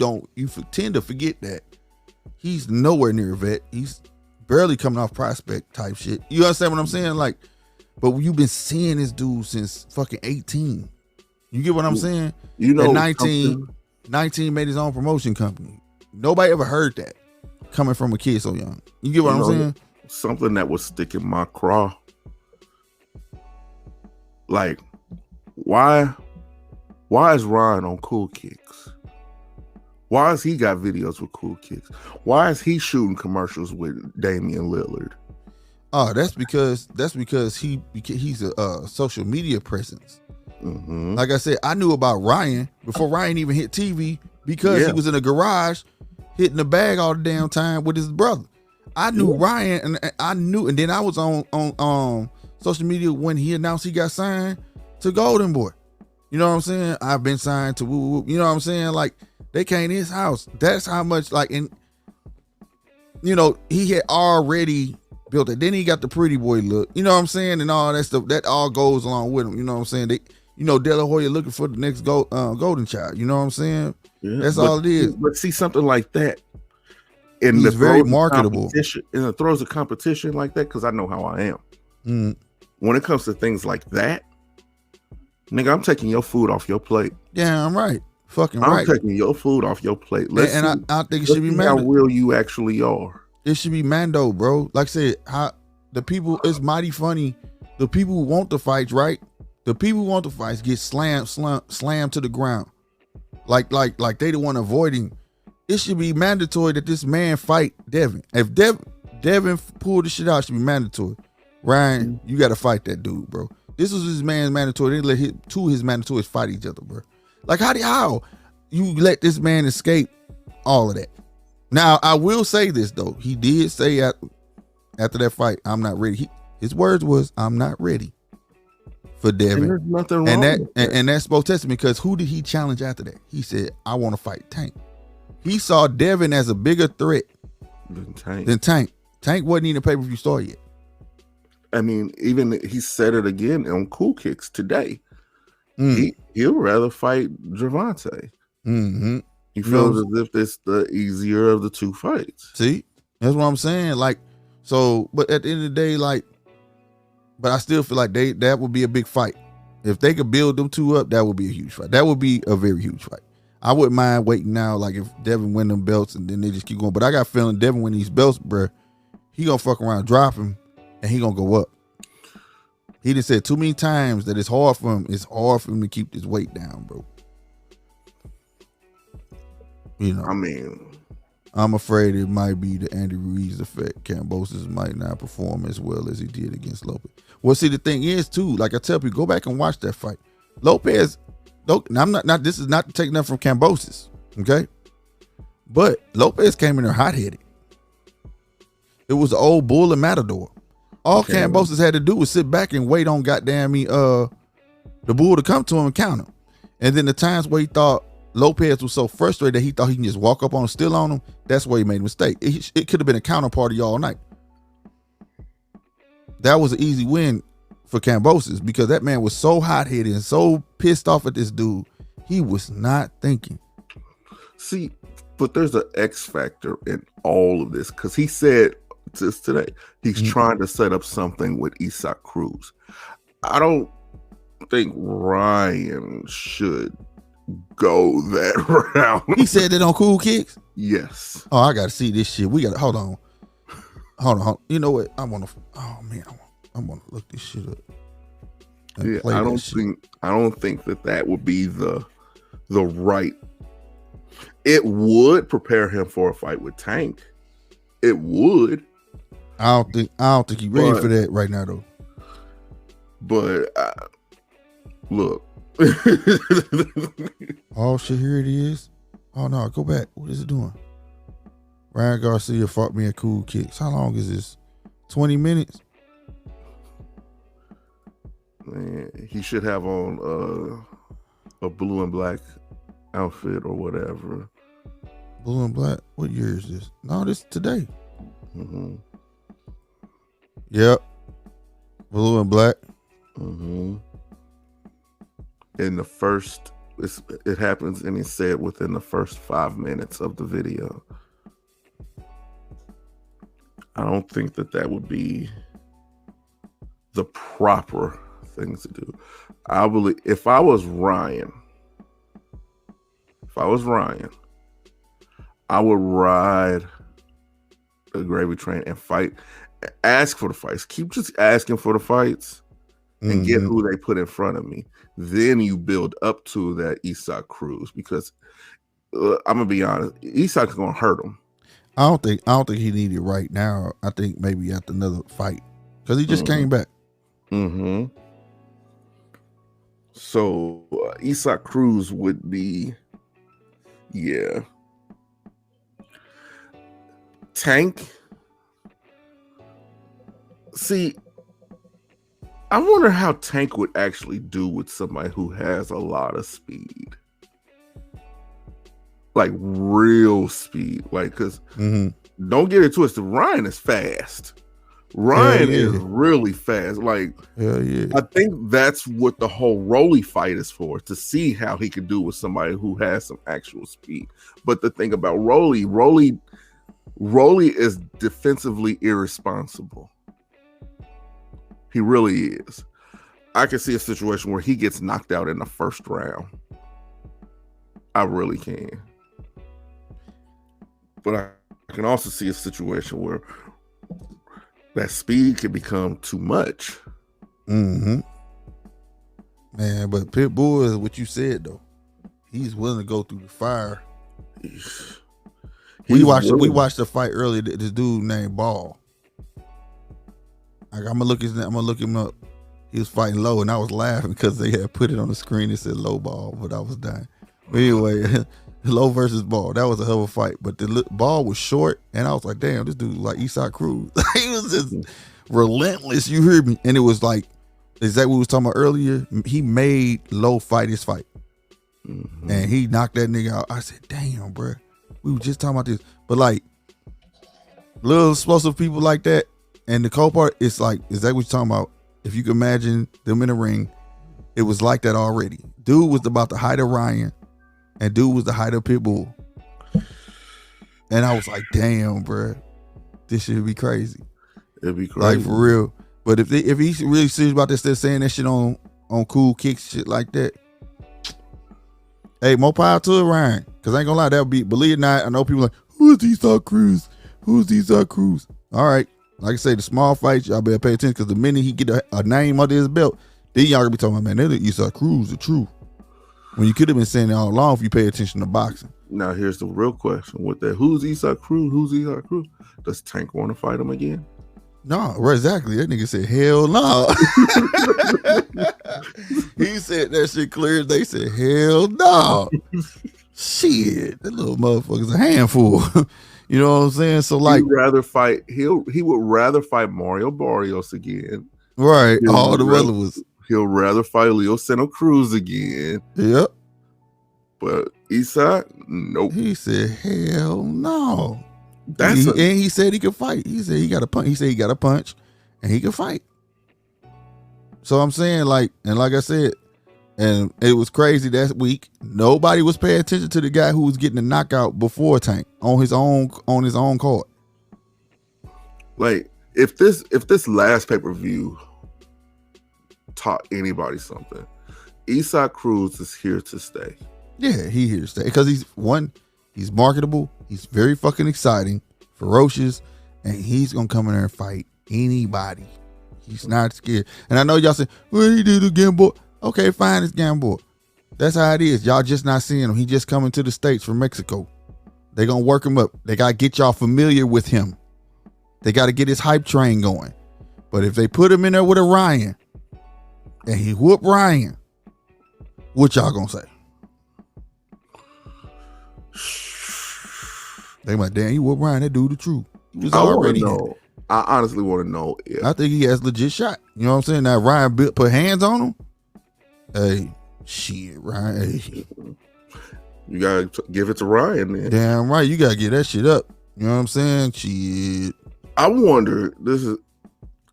tend to forget that he's nowhere near a vet. He's barely coming off prospect type shit. You understand what I'm saying? Like, but you've been seeing this dude since fucking 18. You get what I'm saying? At 19 made his own promotion company. Nobody ever heard that coming from a kid so young. You get what I'm saying? Something that was sticking my craw. Like, why is Ryan on Cool Kicks? Why has he got videos with Cool Kicks? Why is he shooting commercials with Damian Lillard? Oh, that's because he's a social media presence. Mm-hmm. Like I said, I knew about Ryan before Ryan even hit TV, because he was in a garage hitting the bag all the damn time with his brother. I knew Ryan, and then I was on social media when he announced he got signed to Golden Boy. You know what I'm saying? I've been signed to woo. You know what I'm saying? Like, they came to his house. That's how much, like, and he had already built it. Then he got the pretty boy look. You know what I'm saying? And all that stuff. That all goes along with him. You know what I'm saying? De La Hoya looking for the next golden child. You know what I'm saying? Yeah, that's all it is. But see, something like that, and he's very marketable. In the throes of competition like that, because I know how I am. Mm. When it comes to things like that, nigga, I'm taking your food off your plate. Yeah, I'm right. Fucking I'm right. taking your food off your plate. I think it should be Mando. How real you actually are. It should be Mando, bro. Like I said, the people, it's mighty funny. The people who want the fights, right? The people who want the fights get slammed to the ground. Like they the one avoiding. It should be mandatory that this man fight Devin. If Devin pulled the shit out, it should be mandatory. Ryan, you got to fight that dude, bro. This was his man's mandatory. They let two of his mandatories fight each other, bro. Like, how you let this man escape all of that? Now, I will say this, though. He did say after that fight, I'm not ready. His words was, I'm not ready for Devin. And there's nothing wrong with that. And that's both testament, because who did he challenge after that? He said, I want to fight Tank. He saw Devin as a bigger threat than Tank. Tank wasn't even a pay-per-view star yet. I mean, even he said it again on Cool Kicks today. He'll rather fight Gervonta. Mm-hmm. He feels as if it's the easier of the two fights. See, that's what I'm saying. Like, so, but at the end of the day, like, but I still feel like that would be a big fight. If they could build them two up, that would be a huge fight. That would be a very huge fight. I wouldn't mind waiting now, like, if Devin win them belts and then they just keep going. But I got a feeling Devin win these belts, bruh, he gonna fuck around, drop him, and he gonna go up. He done said too many times that it's hard for him to keep this weight down, bro. I mean, I'm afraid it might be the Andy Ruiz effect. Cambosis might not perform as well as he did against Lopez. Well, see, the thing is, too, like I tell people, go back and watch that fight. Lopez, I'm not this is not to take nothing from Cambosis, okay? But Lopez came in there hot-headed. It was the old bull and matador. All Cambosis had to do was sit back and wait on the bull to come to him and count him. And then the times where he thought Lopez was so frustrated that he thought he can just walk up on him, steal on him, that's where he made a mistake. It could have been a counterparty all night. That was an easy win for Cambosis, because that man was so hot-headed and so pissed off at this dude, he was not thinking. See, but there's an X factor in all of this, because he said just today he's trying to set up something with Isaac Cruz. I don't think Ryan should go that route. He said that on Cool Kicks? Yes. Oh, I gotta see this shit. We gotta hold on. You know what? I wanna look this shit up. Yeah, I don't think that would be the right It would prepare him for a fight with Tank. It would. I don't think he's ready for that right now though. But look. Oh shit, here it is. Oh no, go back. What is it doing? Ryan Garcia fought me at Cool Kicks. How long is this? 20 minutes? Man, he should have on a blue and black outfit or whatever. Blue and black? What year is this? No, this is today. Mm-hmm. Yep. Blue and black. Mm-hmm. In the first, it happens, and he said within the first 5 minutes of the video. I don't think that would be the proper things to do. I believe if I was Ryan, I would ride the gravy train and fight, ask for the fights. Keep just asking for the fights and get who they put in front of me. Then you build up to that Isak Cruz, because I'm gonna be honest, Isak's gonna hurt him. I don't think he needed it right now. I think maybe after another fight, because he just came back. Mm-hmm. So Isak Cruz would be, yeah. Tank. See, I wonder how Tank would actually do with somebody who has a lot of speed. Like real speed. Like, because don't get it twisted, Ryan is fast. Ryan is really fast. Like, I think that's what the whole Rolly fight is for, to see how he could do with somebody who has some actual speed. But the thing about Rolly is defensively irresponsible. He really is. I can see a situation where he gets knocked out in the first round. I really can. But I can also see a situation where that speed can become too much. Man, but Pitbull is what you said though. He's willing to go through the fire. We watched the fight earlier. This dude named Ball. Like, I'm gonna look him up. He was fighting Low, and I was laughing because they had put it on the screen. It said Low Ball, but I was dying. But anyway, Low versus Ball. That was a hell of a fight. But the Ball was short, and I was like, damn, this dude like Isak Cruz. He was just relentless. You heard me? And it was like, exactly what we was talking about earlier. He made Low fight his fight, and he knocked that nigga out. I said, damn, bro. We were just talking about this, but like little explosive people like that. And the cold part, it's like, is that what you're talking about? If you can imagine them in the ring, it was like that already. Dude was about the height of Ryan, and dude was the height of Pitbull. And I was like, damn, bro, this should be crazy. It'd be crazy. Like, for real. But if he's really serious about this, they're saying that shit on Cool Kicks, shit like that. Hey, more power to it, Ryan. Because I ain't gonna lie, that would be, believe it or not, I know people like, who's Isak Cruz? Who's Isak Cruz? All right. Like I say, the small fights, y'all better pay attention, because the minute he get a name under his belt, then y'all gonna be talking about, man, that Isak Cruz, the truth. When you could have been saying it all along if you pay attention to boxing. Now, here's the real question with that. Who's Isak Cruz? Who's Isak Cruz? Does Tank want to fight him again? No, right, exactly. That nigga said, hell no. He said that shit clear as they said, hell no. Shit, that little motherfucker's a handful. You know what I'm saying? So like, he would rather fight Mario Barrios again. Right. All the other was. He'll rather fight Leo Santa Cruz again. Yep. But Isak, nope. He said, hell no. And he said he could fight. He said he got a punch. He said he got a punch and he could fight. So I'm saying, like, and like I said, and it was crazy that week. Nobody was paying attention to the guy who was getting a knockout before Tank on his own card. Like, if this last pay-per-view taught anybody something, Isak Cruz is here to stay. Yeah, he here to stay, because he's marketable, he's very fucking exciting, ferocious, and he's gonna come in there and fight anybody. He's not scared. And I know y'all say, well, he did again, boy. Okay, fine, it's Gamboa. That's how it is. Y'all just not seeing him. He just coming to the States from Mexico. They gonna work him up. They gotta get y'all familiar with him. They gotta get his hype train going. But if they put him in there with a Ryan and he whoop Ryan, what y'all gonna say? They like, damn, he whoop Ryan. That dude the truth. He was already know. I honestly want to know if I think he has legit shot. You know what I'm saying? Now Ryan put hands on him. Hey, shit, Ryan. Hey. You gotta give it to Ryan, man. Damn right, you gotta get that shit up. You know what I'm saying? Shit. I wonder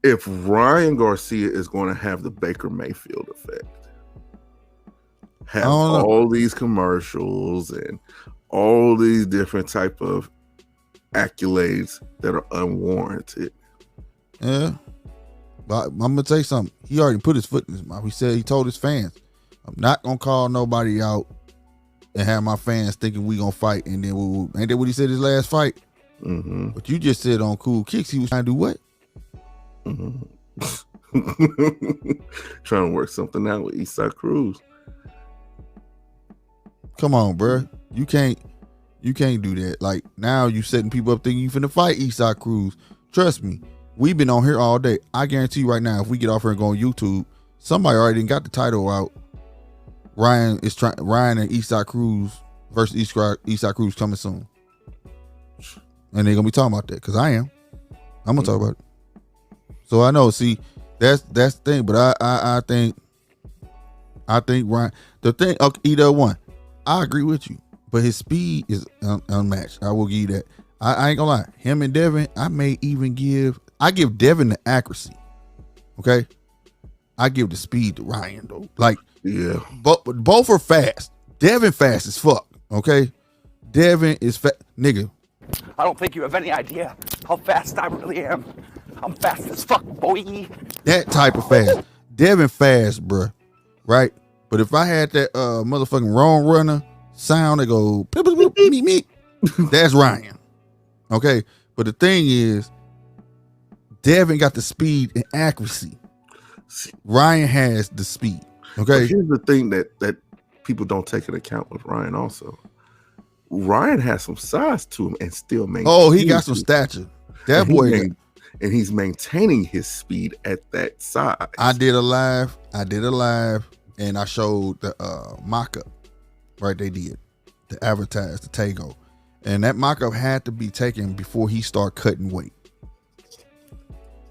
if Ryan Garcia is going to have the Baker Mayfield effect. Have all these commercials and all these different type of accolades that are unwarranted. Yeah. But I'm gonna tell you something. He already put his foot in his mouth. He told his fans, I'm not gonna call nobody out and have my fans thinking we gonna fight. And then ain't that what he said his last fight? Mm-hmm. But you just said on Cool Kicks he was trying to do what? Mm-hmm. Trying to work something out with Eastside Cruz. Come on, bro. You can't do that. Like, now you setting people up thinking you finna fight Eastside Cruz. Trust me, we've been on here all day. I guarantee you right now, if we get off here and go on YouTube, somebody already got the title out. Ryan and Eastside Cruz versus Eastside Cruz coming soon. And they're gonna be talking about that, because I'm gonna talk about it. So I know, see, that's the thing. But I think Ryan, the thing, okay, either one, I agree with you, but his speed is unmatched. I will give you that. I ain't gonna lie, him and Devin, I give Devin the accuracy. Okay, I give the speed to Ryan though. Like, yeah, both are fast. Devin fast as fuck. Okay, Devin is fast, nigga. I don't think you have any idea how fast I really am. I'm fast as fuck, boy. That type of fast. Devin fast, bruh. Right? But if I had that motherfucking wrong runner sound that go beep, beep, beep, beep, beep, that's Ryan. Okay? But the thing is, Devin got the speed and accuracy. Ryan has the speed. Okay? But here's the thing that people don't take into account with Ryan also. Ryan has some size to him and still maintains. Oh, he got some stature. That boy and he's maintaining his speed at that size. I did a live and I showed the mock-up. Right, they did. To advertise the Tego. And that mock-up had to be taken before he started cutting weight.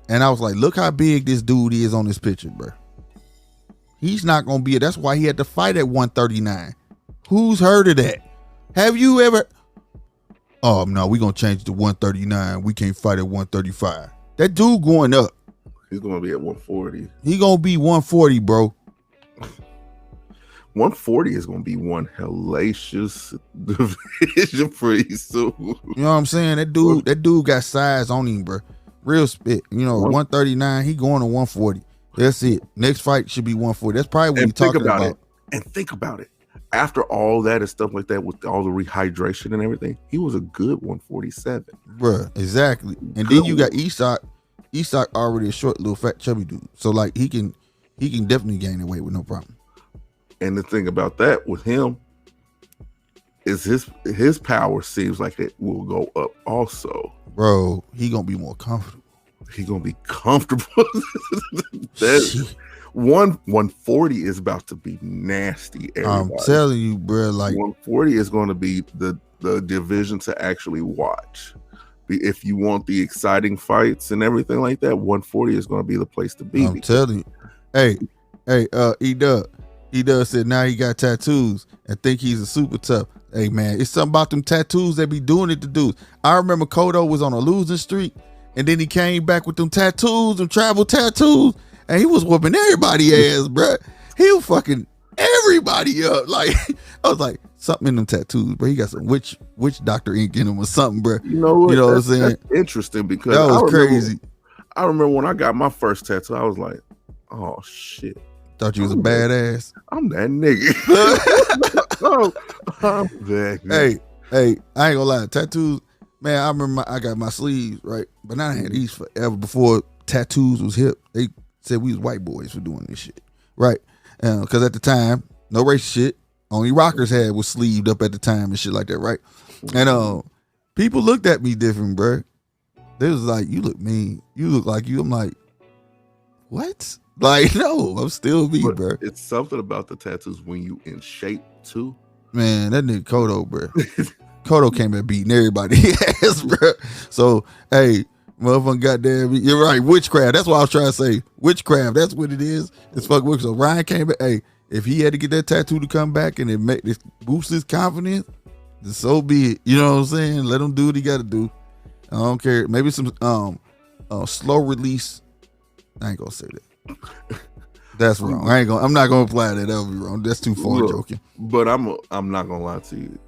And I was like, look how big this dude is on this picture, bro. He's not gonna be that's why he had to fight at 139. Who's heard of that? Have you ever? Oh no, we gonna change it to 139. We can't fight at 135. That dude going up. He's gonna be at 140. He gonna be 140, bro. 140 is gonna be one hellacious division pretty soon. You know what I'm saying? That dude got size on him, bro. Real spit. You know, 139. He going to 140. That's it. Next fight should be 140. That's probably what he's talking about. And think about it. After all that and stuff like that, with all the rehydration and everything, he was a good 147. Bruh, exactly. And then you got Isak. Isak already a short, little, fat, chubby dude. So like he can definitely gain the weight with no problem. And the thing about that with him is his power seems like it will go up also. Bro, he gonna be more comfortable. He gonna be comfortable. That 140 is about to be nasty. Everybody. I'm telling you, bro. Like 140 is going to be the division to actually watch. If you want the exciting fights and everything like that, 140 is going to be the place to be. I'm telling you. Hey, E-Dub said now he got tattoos and think he's a super tough. Hey man, it's something about them tattoos that be doing it to dudes. I remember Cotto was on a losing streak, and then he came back with them tattoos, them travel tattoos. And he was whooping everybody ass, bro. He was fucking everybody up. Like, I was like, something in them tattoos, bro. He got some witch doctor ink in him or something, bro. You know what? You know what I'm saying? That's interesting because that was crazy. I remember when I got my first tattoo, I was like, oh shit. Thought you was a badass. I'm that nigga. I'm that nigga. Hey, I ain't gonna lie. Tattoos, man, I remember I got my sleeves, right? But I had these forever before tattoos was hip. They said we was white boys for doing this shit, right? Because at the time, no racist shit. Only rockers had was sleeved up at the time and shit like that, right? And people looked at me different, bro. They was like, "You look mean. You look like you." I'm like, "What?" Like, no, I'm still me, But bro. it's something about the tattoos when you in shape too. Man, that nigga Kodo, bro. Kodo came at beating everybody ass, bro. So, hey, motherfucker, goddamn, you're right. Witchcraft. That's what I was trying to say. Witchcraft. That's what it is. It's fucking witch. So Ryan came back. Hey, if he had to get that tattoo to come back and it boost his confidence, then so be it. You know what I'm saying? Let him do what he got to do. I don't care. Maybe some slow release. I ain't gonna say that. That's wrong. I'm not gonna apply that. That would be wrong. That's too far joking. But I'm not gonna lie to you.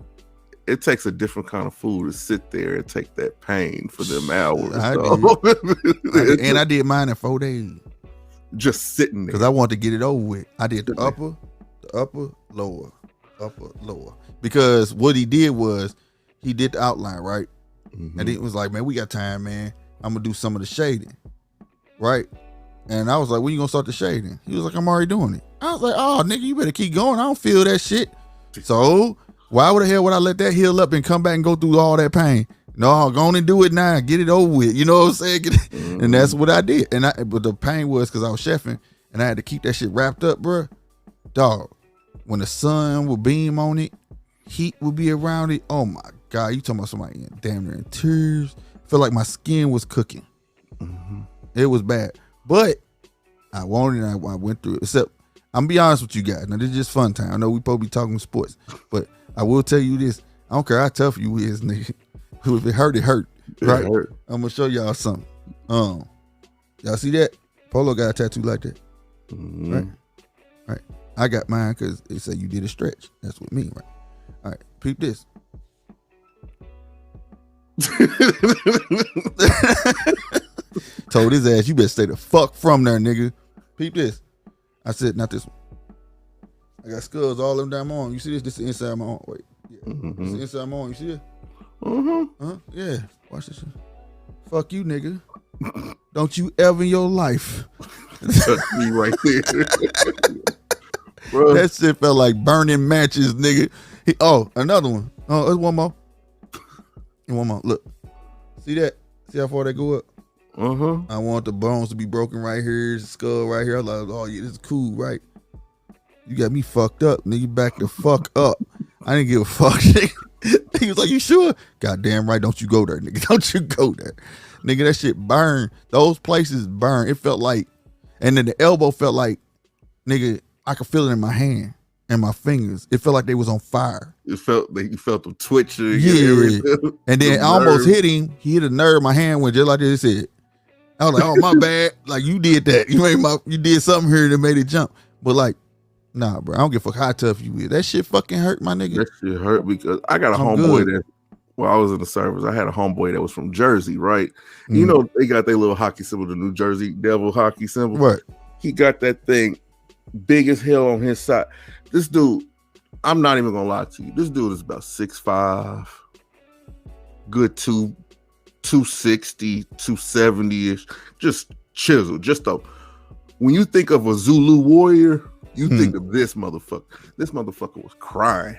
It takes a different kind of food to sit there and take that pain for them hours. I did mine in 4 days. Just sitting there. Because I wanted to get it over with. I did the upper, lower. Because what he did was he did the outline, right? Mm-hmm. And he was like, man, we got time, man. I'm gonna do some of the shading. Right? And I was like, when you gonna start the shading? He was like, I'm already doing it. I was like, oh, nigga, you better keep going. I don't feel that shit. So why the hell would I let that heal up and come back and go through all that pain? No, go on and do it now. Get it over with. You know what I'm saying? And that's what I did. But the pain was because I was chefing and I had to keep that shit wrapped up, bro. Dog, when the sun would beam on it, heat would be around it. Oh my God, you talking about somebody in damn near in tears. I felt like my skin was cooking. Mm-hmm. It was bad. But I wanted it. I went through it. Except, I'm gonna be honest with you guys. Now, this is just fun time. I know we supposed to be talking sports, but I will tell you this. I don't care how tough you is, nigga. If it hurt, it hurt. Right? It hurt. I'm gonna show y'all something. Y'all see that? Polo got a tattoo like that. Mm-hmm. Right. I got mine because it said you did a stretch. That's what it mean, right? All right. Peep this. Told his ass, you better stay the fuck from there, nigga. Peep this. I said, not this one. I got skulls all them down my arm. You see this? This is the inside of my arm. Wait. Yeah. Mm-hmm. This is the inside of my arm. You see this? Uh-huh. Yeah. Watch this shit. Fuck you, nigga. Don't you ever in your life. Touch me right there. That shit felt like burning matches, nigga. Another one. Oh, there's one more. And one more. Look. See that? See how far they go up? Uh-huh. I want the bones to be broken right here, the skull right here. I was like, oh yeah, this is cool, right? You got me fucked up, nigga. Back the fuck up. I didn't give a fuck, nigga. He was like, you sure? Goddamn right, don't you go there, nigga. Don't you go there. Nigga, that shit burned. Those places burned. It felt like, and then the elbow felt like, nigga, I could feel it in my hand and my fingers. It felt like they was on fire. It felt like you felt them twitching. Yeah. And then I almost hit him. He hit a nerve. My hand went just like this. He said, I was like, oh, my bad. Like, you did that. You did something here that made it jump. But like, nah, bro, I don't give a fuck how tough you is. That shit fucking hurt, my nigga. That shit hurt because I got a homeboy that, while I was in the service, I had a homeboy that was from Jersey, right? Mm. You know, they got their little hockey symbol, the New Jersey Devil hockey symbol. Right. He got that thing big as hell on his side. This dude, I'm not even gonna lie to you. This dude is about 6'5", good 260, 270-ish, just chiseled. When you think of a Zulu warrior, you think of this motherfucker. This motherfucker was crying.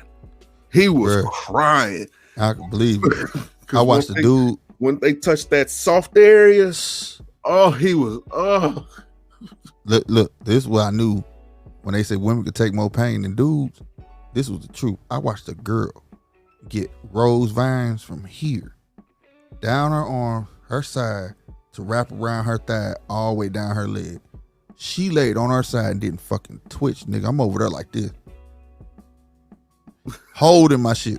He was crying. I can believe it. I watched the dude. When they touched that soft area, he was, Look, this is what I knew when they said women could take more pain than dudes. This was the truth. I watched a girl get rose vines from here, down her arm, her side, to wrap around her thigh, all the way down her leg. She laid on her side and didn't fucking twitch, nigga. I'm over there like this, holding my shit.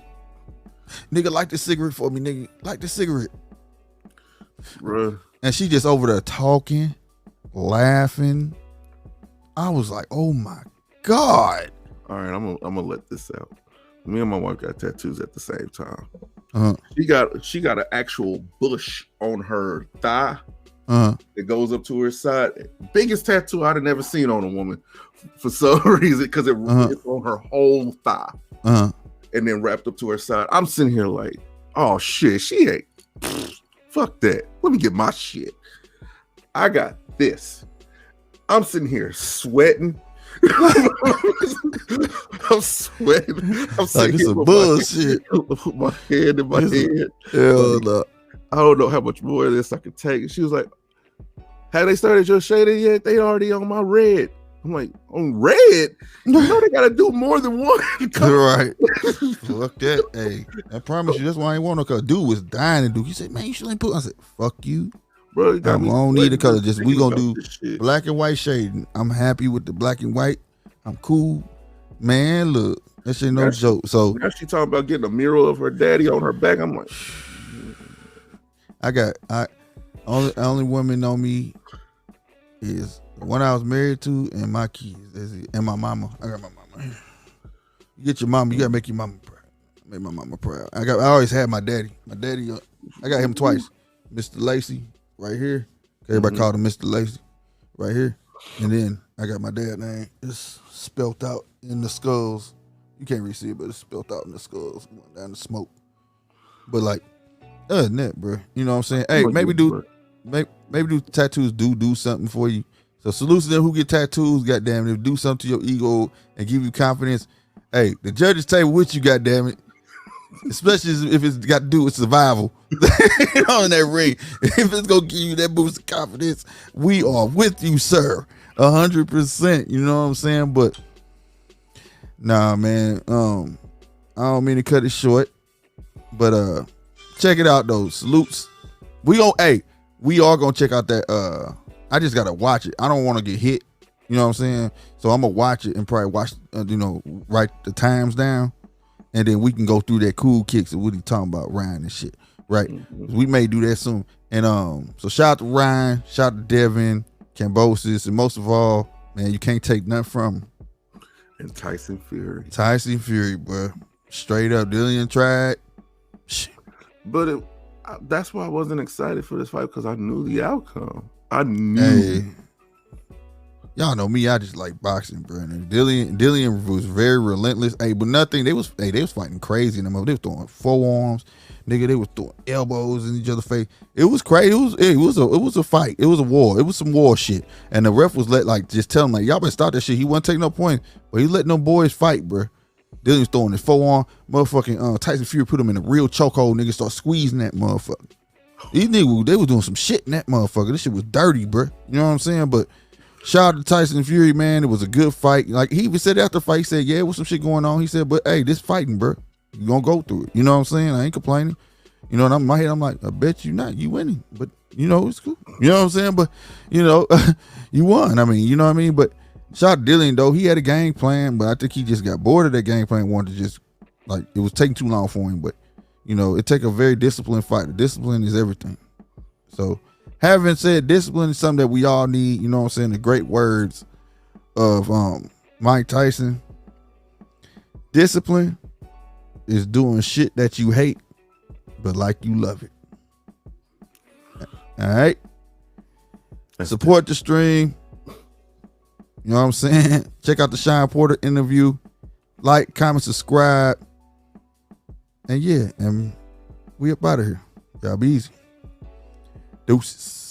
Nigga, light the cigarette for me, nigga. Light the cigarette. Bruh. And she just over there talking, laughing. I was like, oh my God. All right, I'm gonna let this out. Me and my wife got tattoos at the same time. Uh-huh. She got an actual bush on her thigh that goes up to her side. Biggest tattoo I'd have never seen on a woman for some reason, because it's on her whole thigh. And then wrapped up to her side. I'm sitting here like, oh shit, she ain't. Fuck that. Let me get my shit. I got this. I'm sitting here sweating. I'm sweating. I'm Like sitting this here some with bullshit. my hand in my head. Hell no. I don't know how much more of this I could take. She was like, "Have they started your shading yet? They already on my red." I'm like, "On red? You know they gotta do more than one." Right. Fuck that. Hey, I promise you, that's why I ain't want no color. Dude was dying to do. He said, "Man, you should ain't put." I said, "Fuck you." Bro, you I got me don't need the color. sweating Just we thinking gonna about do this shit. black and white shading. I'm happy with the black and white. I'm cool. Man, look, that shit no That's- joke. So Now she talking about getting a mural of her daddy on her back. I'm like, I only women know me is the one I was married to and my kids. That's it. And my mama. I got my mama. You get your mama, you gotta make your mama proud. Make my mama proud. I always had my daddy. My daddy, I got him twice. Mr. Lacey, right here. Everybody called him Mr. Lacey, right here. And then I got my dad's name. It's spelt out in the skulls. You can't really see it, but it's spelt out in the skulls, going down the smoke. But like, other than that, bro, you know what I'm saying? Hey, maybe do tattoos do something for you. So salute to them who get tattoos, goddamn it, do something to your ego and give you confidence. Hey, the judges table with you, goddamn it. Especially if it's got to do with survival on that ring. If it's gonna give you that boost of confidence, we are with you, sir. 100%. You know what I'm saying? But nah, man. I don't mean to cut it short, but check it out though. Salutes. We are gonna check out that. I just gotta watch it. I don't want to get hit. You know what I'm saying? So I'm gonna watch it and probably watch. Write the times down. And then we can go through that cool kicks of what he talking about, Ryan and shit, right? We may do that soon. And so shout out to Ryan, shout out to Devin, Cambosis, and most of all, man, you can't take nothing from him. And Tyson Fury, bro, straight up. Dillian tried, shit. But that's why I wasn't excited for this fight because I knew the outcome. I knew. Hey, y'all know me. I just like boxing, bro. And Dillian was very relentless. Hey, but nothing. They was fighting crazy in them. They was throwing forearms, nigga. They was throwing elbows in each other's face. It was crazy. It was a fight. It was a war. It was some war shit. And the ref was just tell him like, y'all better stop that shit. He wasn't taking no point, but he letting them boys fight, bro. Dillian was throwing his forearm. Motherfucking Tyson Fury put him in a real chokehold. Nigga start squeezing that motherfucker. These niggas, they was doing some shit in that motherfucker. This shit was dirty, bro. You know what I'm saying? But shout out to Tyson Fury, man. It was a good fight. Like he even said after the fight, he said, yeah, it was some shit going on. He said, but hey, this fighting, bro. You gonna go through it. You know what I'm saying? I ain't complaining. You know, and in my head, I'm like, I bet you not. You winning. But, you know, it's cool. You know what I'm saying? But, you know, you won. I mean, you know what I mean? But shout out to Dillian, though. He had a game plan, but I think he just got bored of that game plan, wanted to just, like, it was taking too long for him. But, you know, it take a very disciplined fighter. Discipline is everything. So, having said discipline is something that we all need, you know what I'm saying? The great words of Mike Tyson. Discipline is doing shit that you hate, but like you love it. All right? Support the stream. You know what I'm saying? Check out the Shine Porter interview. Like, comment, subscribe. And yeah, and we up out of here. Y'all be easy. Deuces.